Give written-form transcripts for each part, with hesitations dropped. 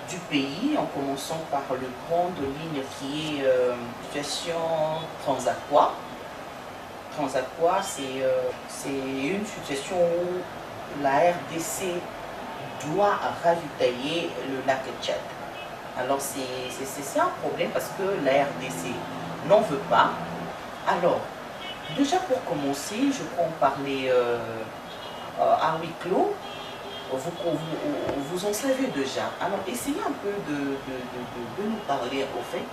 du pays, en commençant par le grande ligne qui est situation Transaqua. Transaqua, c'est une situation où la RDC doit ravitailler le lac Tchad. Alors c'est un problème parce que la RDC n'en veut pas. Alors, déjà pour commencer, je peux en parler à huis clos. Vous en savez déjà. Alors essayez un peu de nous parler au fait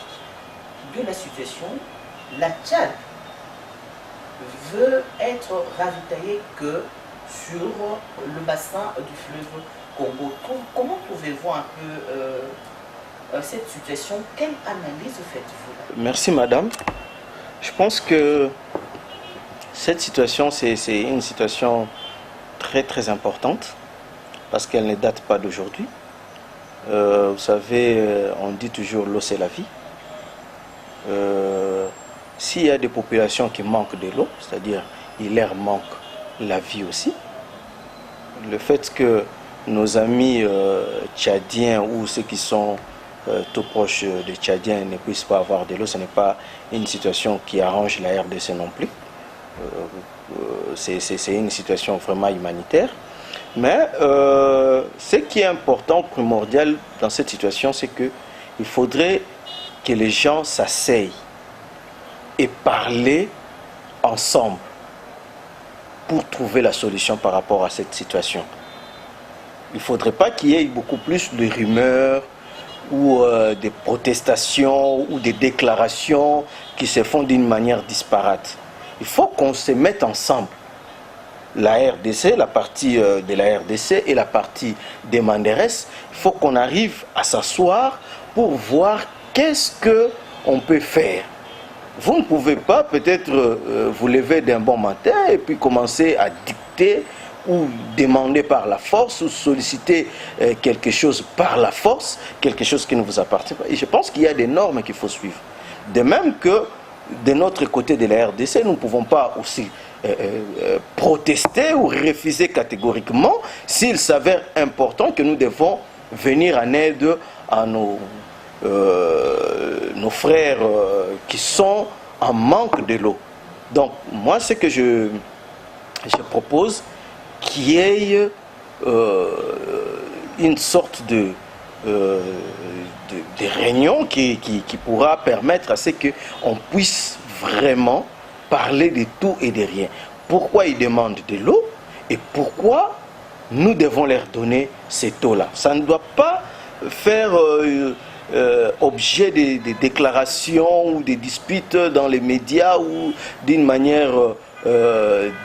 de la situation. La Tchad veut être ravitaillée que sur le bassin du fleuve Congo. Comment trouvez-vous un peu cette situation? Quelle analyse faites-vous? Merci madame. Je pense que cette situation, c'est une situation très importante parce qu'elle ne date pas d'aujourd'hui. Vous savez, on dit toujours l'eau c'est la vie. S'il y a des populations qui manquent de l'eau, c'est-à-dire il leur manque la vie aussi, le fait que nos amis tchadiens ou ceux qui sont tout proches des Tchadiens ne puissent pas avoir de l'eau, ce n'est pas une situation qui arrange la RDC non plus. C'est une situation vraiment humanitaire. Mais ce qui est important, primordial dans cette situation, c'est qu'il faudrait que les gens s'asseyent et parler ensemble pour trouver la solution par rapport à cette situation. Il ne faudrait pas qu'il y ait beaucoup plus de rumeurs ou des protestations ou des déclarations qui se font d'une manière disparate. Il faut qu'on se mette ensemble. La RDC, la partie de la RDC et la partie des Manderes, il faut qu'on arrive à s'asseoir pour voir qu'est-ce qu'on peut faire. Vous ne pouvez pas peut-être vous lever d'un bon matin et puis commencer à dicter ou demander par la force ou solliciter quelque chose par la force, quelque chose qui ne vous appartient pas. Et je pense qu'il y a des normes qu'il faut suivre. De même que de notre côté de la RDC, nous ne pouvons pas aussi protester ou refuser catégoriquement s'il s'avère important que nous devons venir en aide à nos frères qui sont en manque de l'eau. Donc moi ce que je propose, qu'il y ait une sorte de réunion qui pourra permettre à ce qu'on puisse vraiment parler de tout et de rien. Pourquoi ils demandent de l'eau et pourquoi nous devons leur donner cette eau-là. Ça ne doit pas faire objet de déclarations ou de disputes dans les médias ou d'une manière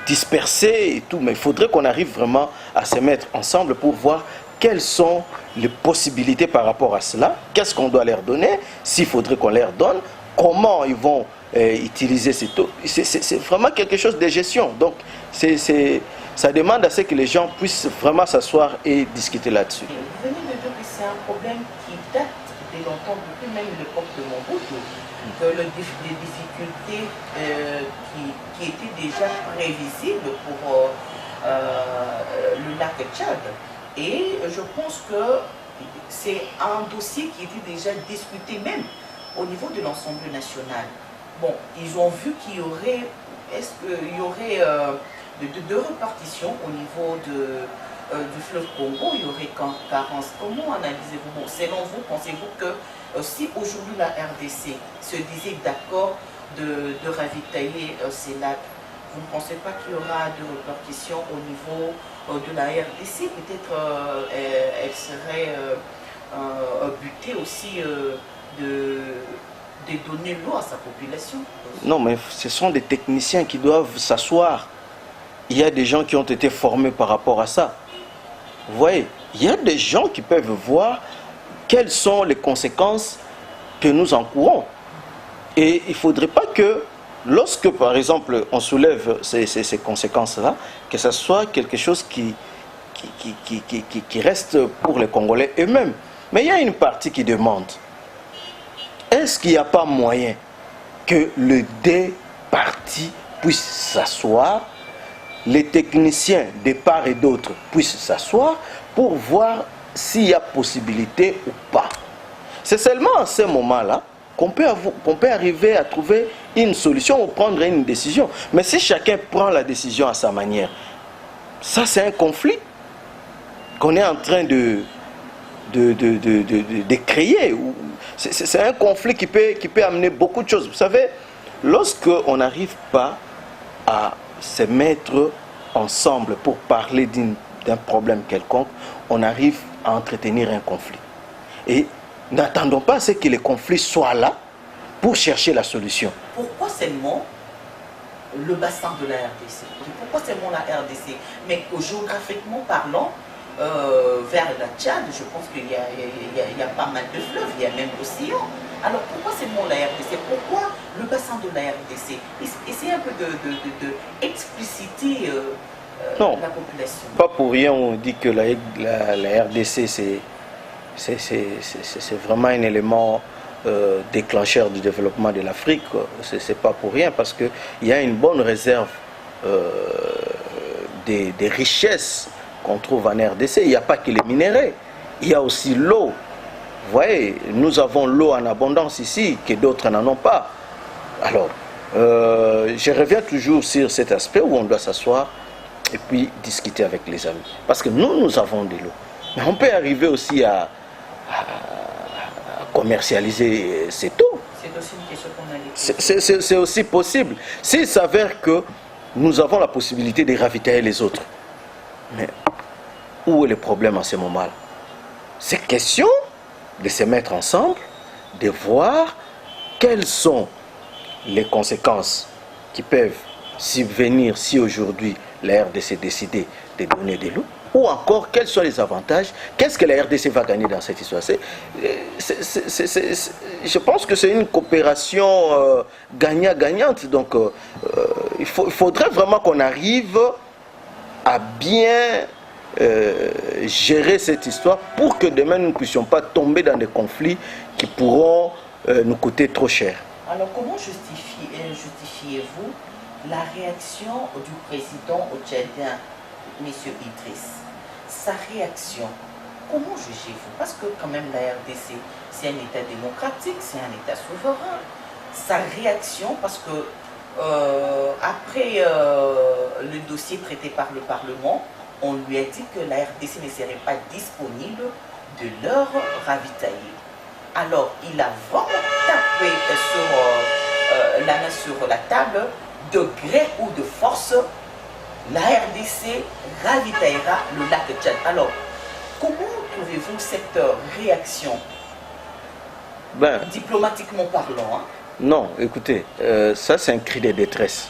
dispersée et tout. Mais il faudrait qu'on arrive vraiment à se mettre ensemble pour voir quelles sont les possibilités par rapport à cela, qu'est-ce qu'on doit leur donner, s'il faudrait qu'on leur donne, comment ils vont utiliser cette eau. C'est vraiment quelque chose de gestion. Donc ça demande à ce que les gens puissent vraiment s'asseoir et discuter là-dessus. Vous venez de dire que c'est un problème qui date de longtemps, depuis même l'époque de Mobutu, que des difficultés qui étaient déjà prévisibles pour le lac Tchad. Et je pense que c'est un dossier qui était déjà discuté même au niveau de l'Assemblée nationale. Bon, ils ont vu qu'il y aurait, de répartitions au niveau du fleuve Congo, il y aurait carence. Comment analysez-vous? Bon, selon vous, pensez-vous que si aujourd'hui la RDC se disait d'accord de ravitailler ces lacs, vous ne pensez pas qu'il y aura de répercussions au niveau de la RDC? Peut-être elle serait butée aussi de donner l'eau à sa population. Non, mais ce sont des techniciens qui doivent s'asseoir. Il y a des gens qui ont été formés par rapport à ça. Vous voyez, il y a des gens qui peuvent voir quelles sont les conséquences que nous encourons. Et il ne faudrait pas que, lorsque par exemple on soulève ces conséquences-là, que ce soit quelque chose qui reste pour les Congolais eux-mêmes. Mais il y a une partie qui demande, est-ce qu'il n'y a pas moyen que les deux parties puissent s'asseoir, les techniciens de part et d'autre puissent s'asseoir pour voir s'il y a possibilité ou pas. C'est seulement à ce moment-là qu'on peut arriver à trouver une solution ou prendre une décision. Mais si chacun prend la décision à sa manière, ça c'est un conflit qu'on est en train de créer. C'est un conflit qui peut amener beaucoup de choses. Vous savez, lorsqu'on n'arrive pas à se mettre ensemble pour parler d'un problème quelconque, on arrive à entretenir un conflit. Et n'attendons pas à ce que les conflits soient là pour chercher la solution. Pourquoi seulement le bassin de la RDC? Pourquoi seulement la RDC? Mais géographiquement parlant, vers la Tchad, je pense qu'il y a pas mal de fleuves, il y a même l'océan. Alors pourquoi seulement la RDC? Pourquoi le bassin de la RDC? Essayez un peu d'expliciter la population. Pas pour rien on dit que la RDC c'est vraiment un élément déclencheur du développement de l'Afrique. C'est pas pour rien parce qu'il y a une bonne réserve des richesses qu'on trouve en RDC. Il n'y a pas que les minéraux, il y a aussi l'eau. Vous voyez, nous avons l'eau en abondance ici, que d'autres n'en ont pas. Alors, je reviens toujours sur cet aspect où on doit s'asseoir et puis discuter avec les amis. Parce que nous avons de l'eau. Mais on peut arriver aussi à commercialiser cette eau. C'est aussi une question qu'on a. C'est aussi possible. S'il s'avère que nous avons la possibilité de ravitailler les autres, mais où est le problème en ce moment-là? C'est question de se mettre ensemble, de voir quelles sont les conséquences qui peuvent subvenir si aujourd'hui la RDC décide de donner de l'eau, ou encore quels sont les avantages, qu'est-ce que la RDC va gagner dans cette histoire. Je pense que c'est une coopération gagnant-gagnante, donc il faudrait vraiment qu'on arrive à bien gérer cette histoire pour que demain nous ne puissions pas tomber dans des conflits qui pourront nous coûter trop cher. Alors comment justifiez-vous la réaction du président tchadien, M. Idriss? Sa réaction, comment jugez-vous? Parce que quand même la RDC, c'est un État démocratique, c'est un État souverain. Sa réaction, parce que après le dossier traité par le Parlement, on lui a dit que la RDC ne serait pas disponible de leur ravitailler. Alors, il a vraiment tapé la main sur la table, de gré ou de force, la RDC ravitaillera le lac Tchad. Alors, comment trouvez-vous cette réaction, diplomatiquement parlant, hein? Non, écoutez, ça c'est un cri de détresse.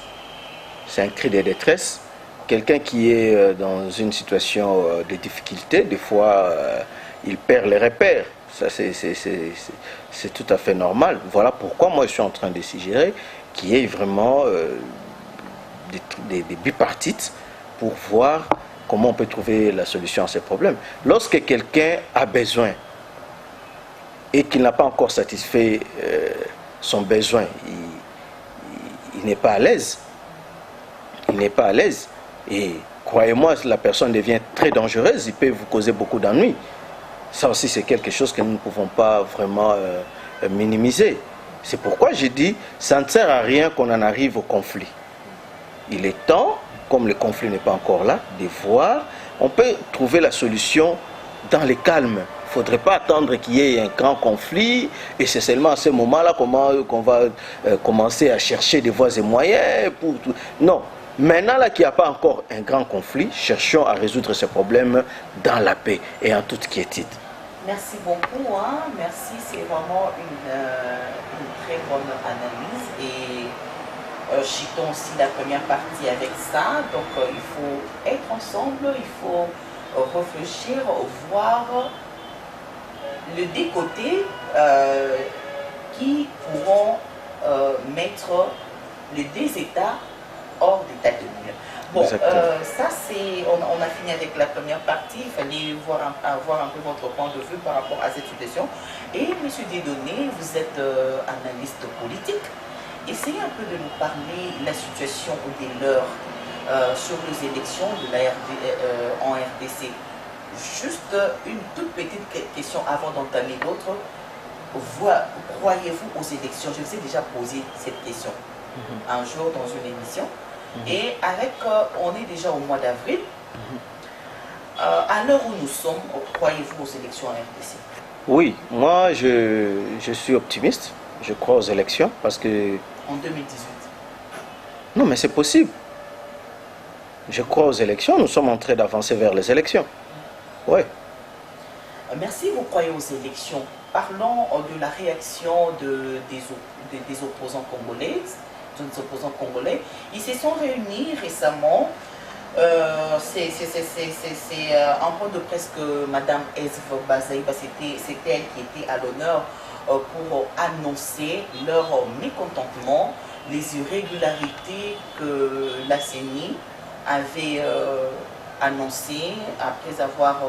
C'est un cri de détresse. Quelqu'un qui est dans une situation de difficulté, des fois, il perd les repères. Ça, c'est tout à fait normal. Voilà pourquoi moi je suis en train de suggérer qu'il y ait vraiment des bipartites pour voir comment on peut trouver la solution à ces problèmes. Lorsque quelqu'un a besoin et qu'il n'a pas encore satisfait son besoin, il n'est pas à l'aise. Il n'est pas à l'aise. Et croyez-moi, la personne devient très dangereuse, il peut vous causer beaucoup d'ennuis. Ça aussi, c'est quelque chose que nous ne pouvons pas vraiment minimiser. C'est pourquoi j'ai dit, ça ne sert à rien qu'on en arrive au conflit. Il est temps, comme le conflit n'est pas encore là, de voir, on peut trouver la solution dans le calme. Il ne faudrait pas attendre qu'il y ait un grand conflit, et c'est seulement à ce moment-là qu'on va commencer à chercher des voies et moyens pour tout. Non. Maintenant là qu'il n'y a pas encore un grand conflit, cherchons à résoudre ce problème dans la paix et en toute quiétude. Merci beaucoup, hein. Merci, c'est vraiment une très bonne analyse et chitons aussi la première partie avec ça. Donc il faut être ensemble, il faut réfléchir, voir le décoté qui pourront mettre les deux États hors d'état de nuire. Bon, ça c'est, on a fini avec la première partie, il fallait avoir un peu votre point de vue par rapport à cette situation. Et M. Dieudonné, vous êtes analyste politique, essayez un peu de nous parler de la situation des leurs sur les élections de en RDC. Juste une toute petite question avant d'entamer l'autre. Croyez-vous aux élections? Je vous ai déjà posé cette question un jour dans une émission. Et avec, on est déjà au mois d'avril. À l'heure où nous sommes, croyez-vous aux élections en RDC? Oui, moi je suis optimiste. Je crois aux élections parce que... En 2018? Non, mais c'est possible. Je crois aux élections. Nous sommes en train d'avancer vers les élections. Oui. Merci, vous croyez aux élections. Parlons de la réaction des opposants congolais. Des opposants congolais. Ils se sont réunis récemment. C'est un point de presse que Mme Esve Bazaïba, c'était elle qui était à l'honneur pour annoncer leur mécontentement, les irrégularités que la CENI avait annoncées après avoir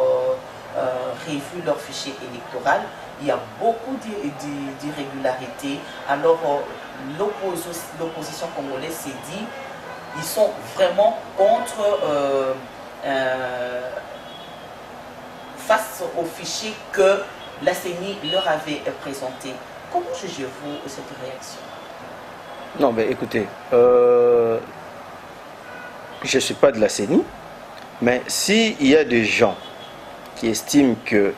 revu leur fichier électoral. Il y a beaucoup d'irrégularités. Alors l'opposition congolaise s'est dit, ils sont vraiment contre face au fichier que la CENI leur avait présenté. Comment jugez-vous cette réaction? Non, mais écoutez, je ne suis pas de la CENI, mais s'il y a des gens qui estiment que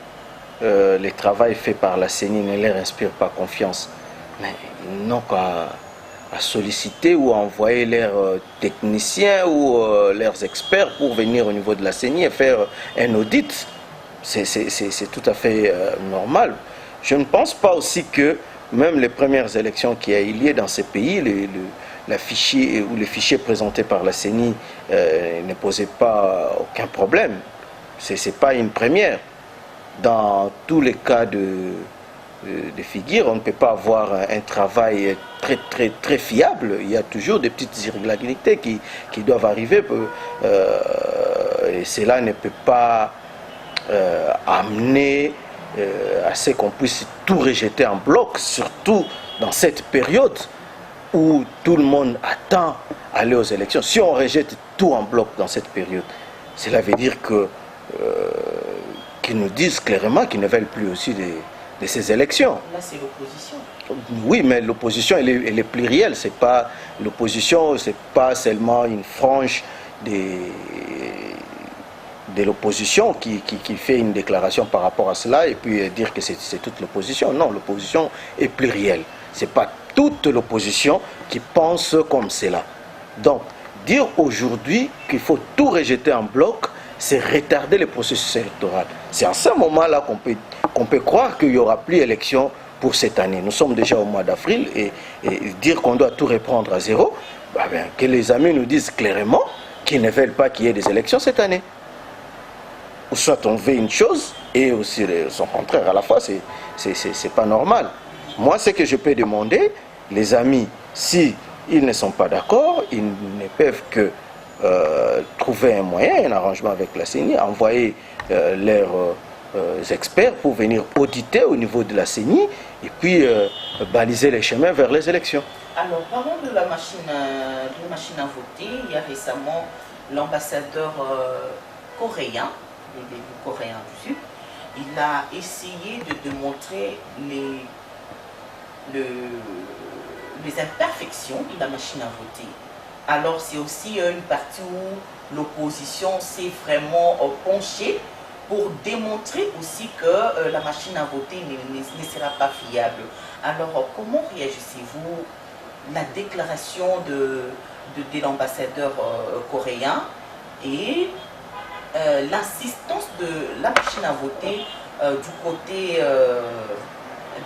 le travail fait par la CENI ne leur inspire pas confiance, mais ils n'ont qu'à solliciter ou à envoyer leurs techniciens ou leurs experts pour venir au niveau de la CENI et faire un audit. C'est tout à fait normal. Je ne pense pas aussi que même les premières élections qu'il y a eu lieu dans ces pays, les fichiers présentés par la CENI ne posaient pas aucun problème. Ce n'est pas une première. Dans tous les cas de figure, on ne peut pas avoir un travail très fiable. Il y a toujours des petites irrégularités qui doivent arriver. Et cela ne peut pas amener à ce qu'on puisse tout rejeter en bloc, surtout dans cette période où tout le monde attend aller aux élections. Si on rejette tout en bloc dans cette période, cela veut dire qu'ils nous disent clairement qu'ils ne veulent plus aussi de ces élections. Là, c'est l'opposition. Oui, mais l'opposition, elle est plurielle. L'opposition, ce n'est pas seulement une frange de l'opposition qui fait une déclaration par rapport à cela et puis dire que c'est toute l'opposition. Non, l'opposition est plurielle. Ce n'est pas toute l'opposition qui pense comme cela. Donc, dire aujourd'hui qu'il faut tout rejeter en bloc, c'est retarder le processus électoral. C'est en ce moment-là qu'on peut croire qu'il n'y aura plus d'élection pour cette année. Nous sommes déjà au mois d'avril et dire qu'on doit tout reprendre à zéro, que les amis nous disent clairement qu'ils ne veulent pas qu'il y ait des élections cette année. Ou soit on veut une chose et aussi son contraire à la fois, c'est pas normal. Moi, ce que je peux demander, les amis, si ils ne sont pas d'accord, ils ne peuvent que trouver un moyen, un arrangement avec la CENI, envoyer leurs experts pour venir auditer au niveau de la CENI et puis baliser les chemins vers les élections. Alors, parlons de la machine à voter. Il y a récemment l'ambassadeur coréen, du Coréen du Sud, il a essayé de démontrer les imperfections de la machine à voter. Alors c'est aussi une partie où l'opposition s'est vraiment penchée pour démontrer aussi que la machine à voter ne sera pas fiable. Alors comment réagissez-vous la déclaration de l'ambassadeur coréen et l'insistance de la machine à voter du côté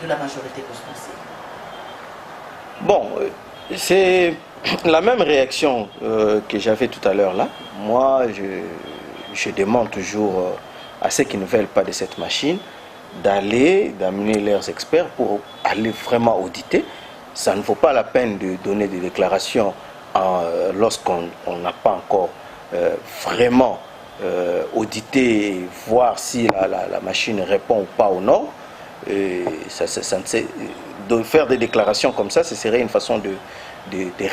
de la majorité présidentielle? Bon, c'est la même réaction que j'avais tout à l'heure là. Moi, je demande toujours à ceux qui ne veulent pas de cette machine d'amener leurs experts pour aller vraiment auditer. Ça ne vaut pas la peine de donner des déclarations lorsqu'on n'a pas encore vraiment audité et voir si la machine répond ou pas aux normes. De faire des déclarations comme ça, ce serait une façon de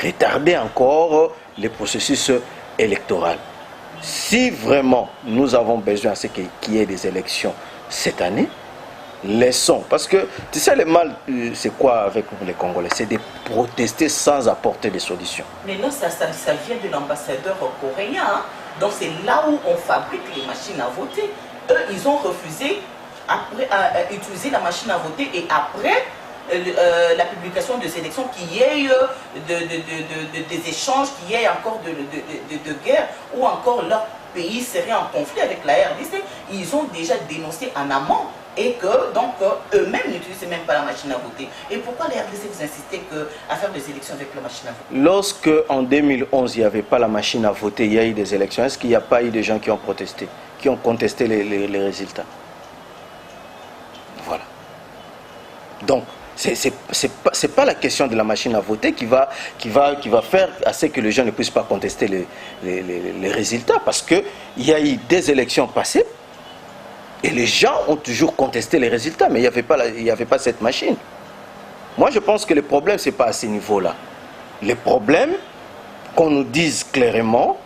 retarder encore le processus électoral. si vraiment nous avons besoin qu'il y ait des élections cette année, laissons. Parce que tu sais, le mal, c'est quoi avec les Congolais? C'est de protester sans apporter des solutions. Mais là, ça vient de l'ambassadeur coréen. Hein. Donc c'est là où on fabrique les machines à voter. Eux, ils ont refusé après, à utiliser la machine à voter et après la publication des élections, qu'il y ait des échanges, qu'il y ait encore de guerre ou encore leur pays serait en conflit avec la RDC. Ils ont déjà dénoncé en amont et que donc eux-mêmes n'utilisent même pas la machine à voter. Et pourquoi la RDC vous insistez à faire des élections avec la machine à voter? Lorsque en 2011 il n'y avait pas la machine à voter, il y a eu des élections. Est-ce qu'il n'y a pas eu des gens qui ont protesté, qui ont contesté les résultats? Voilà. Donc c'est pas la question de la machine à voter qui va faire à ce que les gens ne puissent pas contester les résultats, parce qu'il y a eu des élections passées et les gens ont toujours contesté les résultats, mais il n'y avait pas cette machine. Moi je pense que le problème c'est pas à ce niveau-là. Le problème, qu'on nous dise clairement,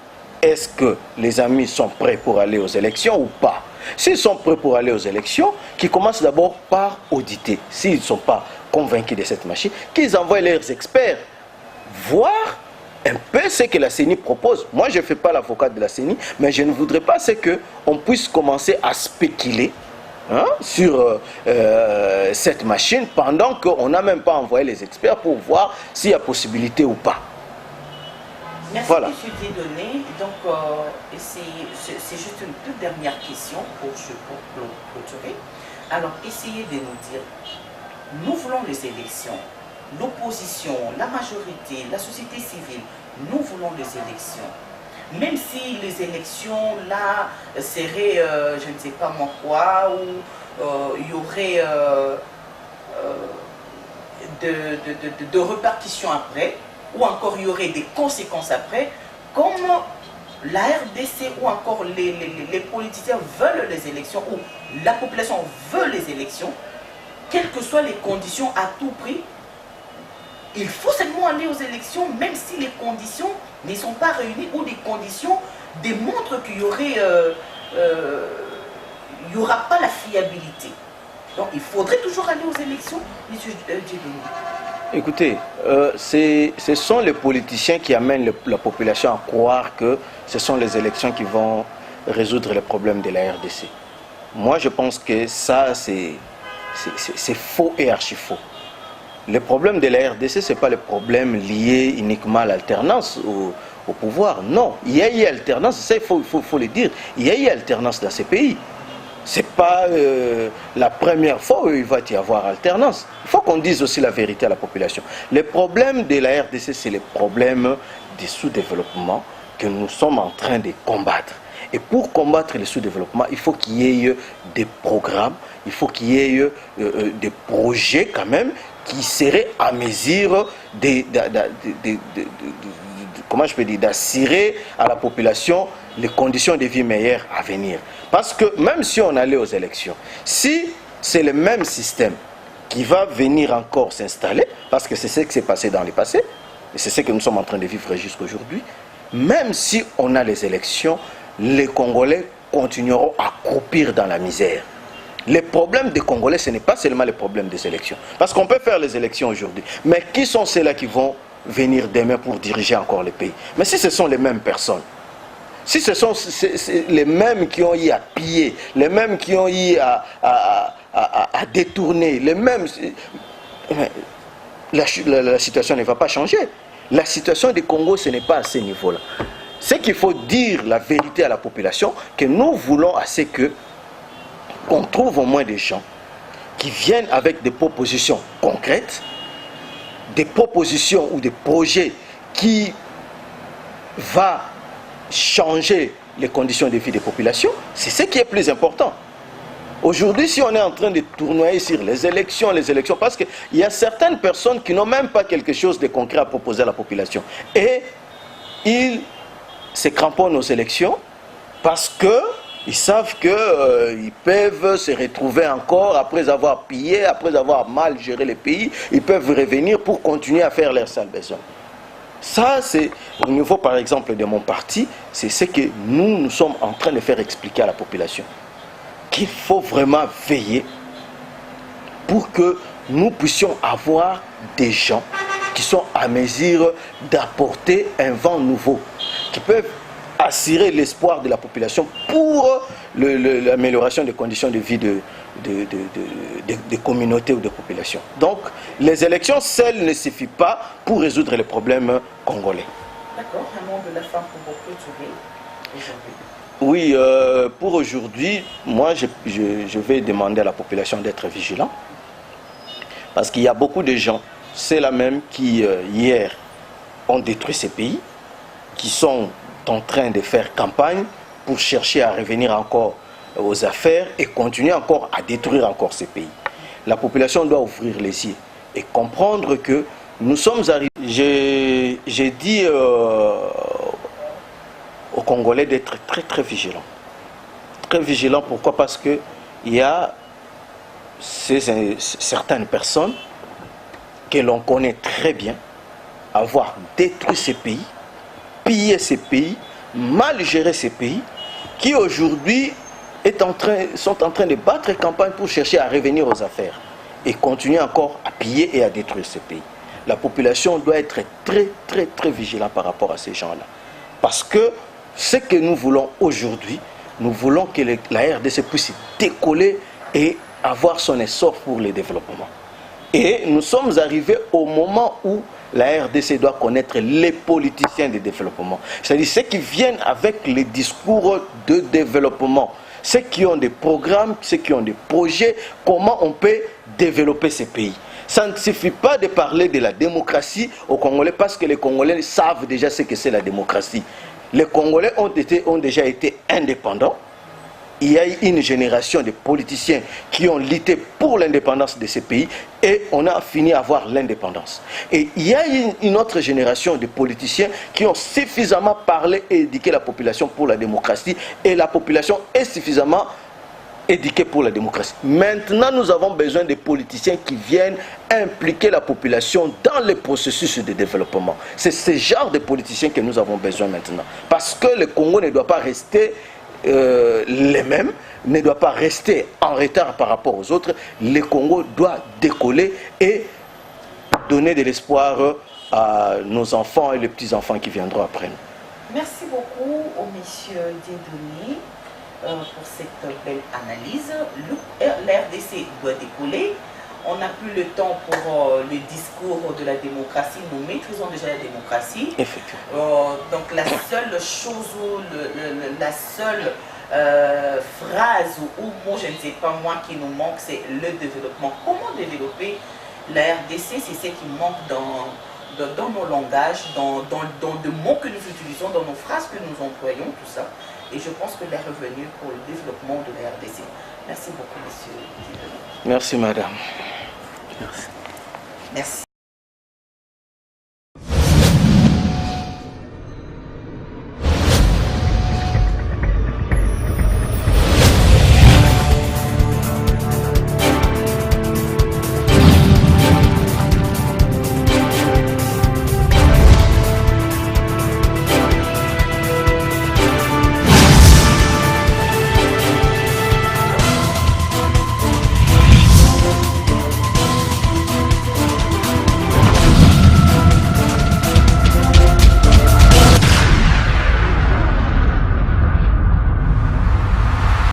est-ce que les amis sont prêts pour aller aux élections ou pas? S'ils sont prêts pour aller aux élections, qu'ils commencent d'abord par auditer. S'ils ne sont pas convaincus de cette machine, qu'ils envoient leurs experts voir un peu ce que la CENI propose. Moi, je ne fais pas l'avocat de la CENI, mais je ne voudrais pas qu'on puisse commencer à spéculer sur cette machine pendant qu'on n'a même pas envoyé les experts pour voir s'il y a possibilité ou pas. Merci, voilà. Monsieur Dieudonné. Donc, c'est juste une toute dernière question pour clôturer. Alors, essayez de nous dire, nous voulons les élections, l'opposition, la majorité, la société civile, nous voulons les élections. Même si les élections, là, seraient, je ne sais pas moi quoi, ou il y aurait de répercussions après, ou encore il y aurait des conséquences après, comme la RDC ou encore les politiciens veulent les élections, ou la population veut les élections, quelles que soient les conditions à tout prix, il faut seulement aller aux élections, même si les conditions ne sont pas réunies ou les conditions démontrent qu'il y aura pas la fiabilité. Donc il faudrait toujours aller aux élections, M. Dieudonné. Écoutez, ce sont les politiciens qui amènent la population à croire que ce sont les élections qui vont résoudre les problèmes de la RDC. Moi, je pense que ça, c'est faux et archi-faux. Le problème de la RDC, ce n'est pas le problème lié uniquement à l'alternance au pouvoir. Non, il y a eu alternance, ça il faut le dire. Il y a eu alternance dans ces pays. Ce n'est pas la première fois où il va y avoir alternance. Il faut qu'on dise aussi la vérité à la population. Le problème de la RDC, c'est le problème du sous-développement que nous sommes en train de combattre. Et pour combattre le sous-développement, il faut qu'il y ait des programmes, il faut qu'il y ait des projets quand même qui seraient à mesure comment je peux dire, d'assurer à la population les conditions de vie meilleures à venir. Parce que même si on allait aux élections, si c'est le même système qui va venir encore s'installer, parce que c'est ce qui s'est passé dans le passé, et c'est ce que nous sommes en train de vivre jusqu'à aujourd'hui, même si on a les élections, les Congolais continueront à croupir dans la misère. Le problème des Congolais, ce n'est pas seulement le problème des élections. Parce qu'on peut faire les élections aujourd'hui, mais qui sont ceux-là qui vont venir demain pour diriger encore le pays? Mais si ce sont les mêmes personnes, si ce sont les mêmes qui ont eu à piller, les mêmes qui ont eu à détourner, les mêmes... La situation ne va pas changer. La situation du Congo, ce n'est pas à ce niveau-là. C'est qu'il faut dire la vérité à la population, que nous voulons assez qu'on trouve au moins des gens qui viennent avec des propositions concrètes, des propositions ou des projets qui vont changer les conditions de vie des populations. C'est ce qui est plus important. Aujourd'hui, si on est en train de tournoyer sur les élections, parce qu'il y a certaines personnes qui n'ont même pas quelque chose de concret à proposer à la population. Et ils se cramponnent aux élections parce qu'ils savent qu'ils peuvent se retrouver encore, après avoir pillé, après avoir mal géré le pays, ils peuvent revenir pour continuer à faire leur sale besoin. Ça, c'est au niveau, par exemple, de mon parti, c'est ce que nous sommes en train de faire expliquer à la population. Qu'il faut vraiment veiller pour que nous puissions avoir des gens qui sont à mesure d'apporter un vent nouveau, qui peuvent assurer l'espoir de la population pour l'amélioration des conditions de vie des communautés ou des populations. Donc, les élections seules ne suffisent pas pour résoudre les problèmes congolais. D'accord, un mot de la fin pour vous clôturer aujourd'hui. Oui, pour aujourd'hui, moi, je vais demander à la population d'être vigilant. Parce qu'il y a beaucoup de gens, c'est là même qui, hier, ont détruit ces pays, qui sont en train de faire campagne pour chercher à revenir encore aux affaires et continuer encore à détruire encore ces pays. La population doit ouvrir les yeux et comprendre que nous sommes arrivés. J'ai dit aux Congolais d'être très très vigilants. Très vigilants, pourquoi? Parce qu'il y a certaines personnes que l'on connaît très bien avoir détruit ces pays, piller ces pays, mal gérer ces pays, qui aujourd'hui sont en train de battre campagne pour chercher à revenir aux affaires et continuer encore à piller et à détruire ces pays. La population doit être très très très vigilante par rapport à ces gens-là. Parce que ce que nous voulons aujourd'hui, nous voulons que la RDC puisse décoller et avoir son essor pour le développement. Et nous sommes arrivés au moment où la RDC doit connaître les politiciens de développement. C'est-à-dire ceux qui viennent avec les discours de développement, ceux qui ont des programmes, ceux qui ont des projets, comment on peut développer ces pays. Ça ne suffit pas de parler de la démocratie aux Congolais parce que les Congolais savent déjà ce que c'est la démocratie. Les Congolais ont déjà été indépendants. Il y a eu une génération de politiciens qui ont lutté pour l'indépendance de ces pays et on a fini à avoir l'indépendance. Et il y a eu une autre génération de politiciens qui ont suffisamment parlé et éduqué la population pour la démocratie et la population est suffisamment éduquée pour la démocratie. Maintenant, nous avons besoin de politiciens qui viennent impliquer la population dans le processus de développement. C'est ce genre de politiciens que nous avons besoin maintenant. Parce que le Congo ne doit pas rester les mêmes, ne doit pas rester en retard par rapport aux autres. Le Congo doit décoller et donner de l'espoir à nos enfants et les petits-enfants qui viendront après nous. Merci beaucoup au monsieur Dieudonné pour cette belle analyse. L'RDC doit décoller. On n'a plus le temps pour le discours de la démocratie. Nous maîtrisons déjà la démocratie. Effectivement. Donc la seule chose, la seule phrase ou mot, je ne sais pas moi, qui nous manque, c'est le développement. Comment développer la RDC? C'est ce qui manque dans nos langages, dans les mots que nous utilisons, dans nos phrases que nous employons, tout ça. Et je pense que l'heure est venue pour le développement de la RDC. Merci beaucoup, monsieur. Merci, madame. Merci. Merci.